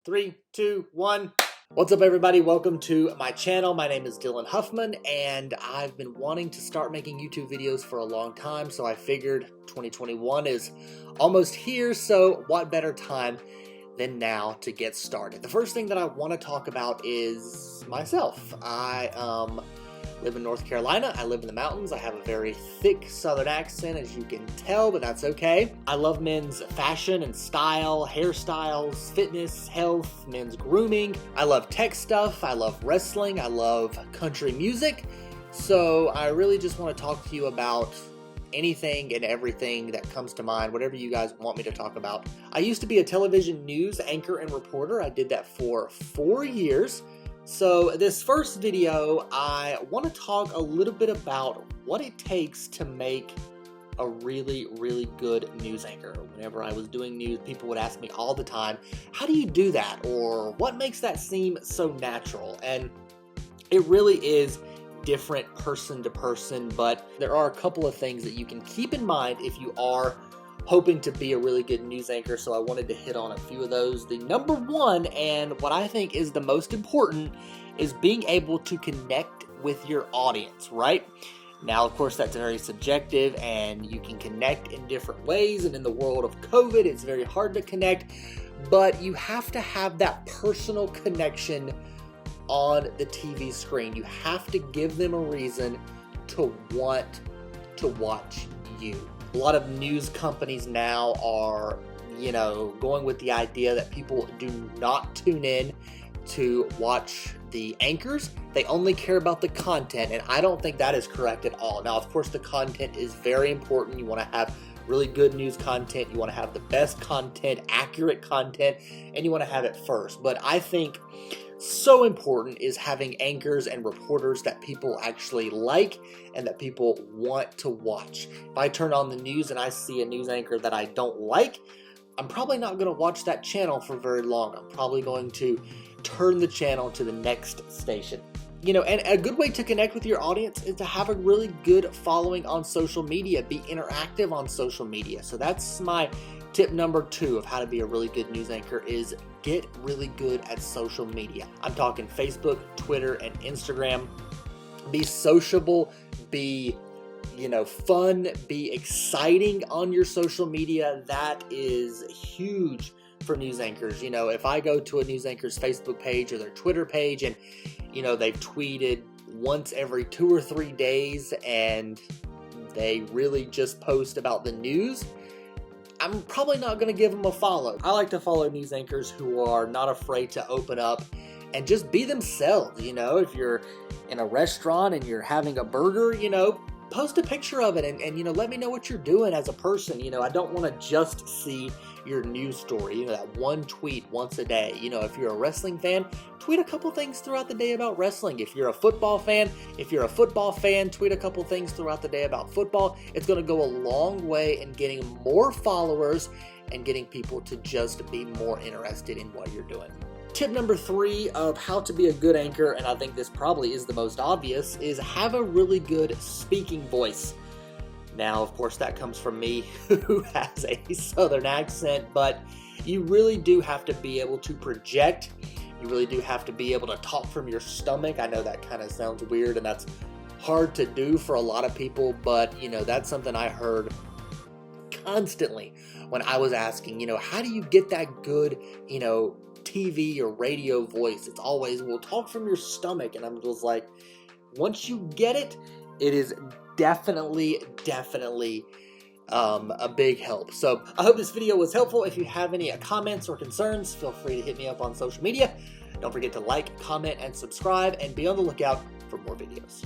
3, 2, 1. What's up, everybody? Welcome to my channel. My name is Dillon Huffman, and I've been wanting to start making YouTube videos for a long time, so I figured 2021 is almost here, so what better time than now to get started. The first thing that I want to talk about is myself. I live in North Carolina. I live in the mountains. I have a very thick southern accent, as you can tell, but that's okay. I love men's fashion and style, hairstyles, fitness, health, men's grooming. I love tech stuff. I love wrestling. I love country music. So I really just want to talk to you about anything and everything that comes to mind, whatever you guys want me to talk about. I used to be a television news anchor and reporter. I did that for 4 years. So this first video, I want to talk a little bit about what it takes to make a really, really good news anchor. Whenever I was doing news, people would ask me all the time, how do you do that? Or what makes that seem so natural? And it really is different person to person, but there are a couple of things that you can keep in mind if you are hoping to be a really good news anchor, so I wanted to hit on a few of those. The number one, and what I think is the most important, is being able to connect with your audience, right? Now, of course, that's very subjective, and you can connect in different ways, and in the world of COVID, it's very hard to connect, but you have to have that personal connection on the TV screen. You have to give them a reason to want to watch you. A lot of news companies now are, going with the idea that people do not tune in to watch the anchors. They only care about the content, and I don't think that is correct at all. Now, of course, the content is very important. You want to have really good news content. You want to have the best content, accurate content, and you want to have it first. But I think so important is having anchors and reporters that people actually like and that people want to watch. If I turn on the news and I see a news anchor that I don't like, I'm probably not going to watch that channel for very long. I'm probably going to turn the channel to the next station. And a good way to connect with your audience is to have a really good following on social media. Be interactive on social media. So that's my tip number 2 of how to be a really good news anchor, is get really good at social media. I'm talking Facebook, Twitter, and Instagram. Be sociable, be fun, be exciting on your social media. That is huge for news anchors. If I go to a news anchor's Facebook page or their Twitter page and they've tweeted once every 2 or 3 days and they really just post about the news, I'm probably not going to give them a follow. I like to follow news anchors who are not afraid to open up and just be themselves. If you're in a restaurant and you're having a burger, post a picture of it and let me know what you're doing as a person. I don't want to just see your news story, that one tweet once a day. If you're a wrestling fan, tweet a couple things throughout the day about wrestling. If you're a football fan, tweet a couple things throughout the day about football. It's going to go a long way in getting more followers and getting people to just be more interested in what you're doing. Tip number 3 of how to be a good anchor, and I think this probably is the most obvious, is have a really good speaking voice. Now, of course, that comes from me, who has a southern accent, but you really do have to be able to project. You really do have to be able to talk from your stomach. I know that kind of sounds weird, and that's hard to do for a lot of people, but, that's something I heard constantly when I was asking, how do you get that good, TV or radio voice? It's always, well, talk from your stomach. And I'm just like, once you get it, it is definitely a big help. So I hope this video was helpful. If you have any comments or concerns, feel free to hit me up on social media. Don't forget to like, comment, and subscribe, and be on the lookout for more videos.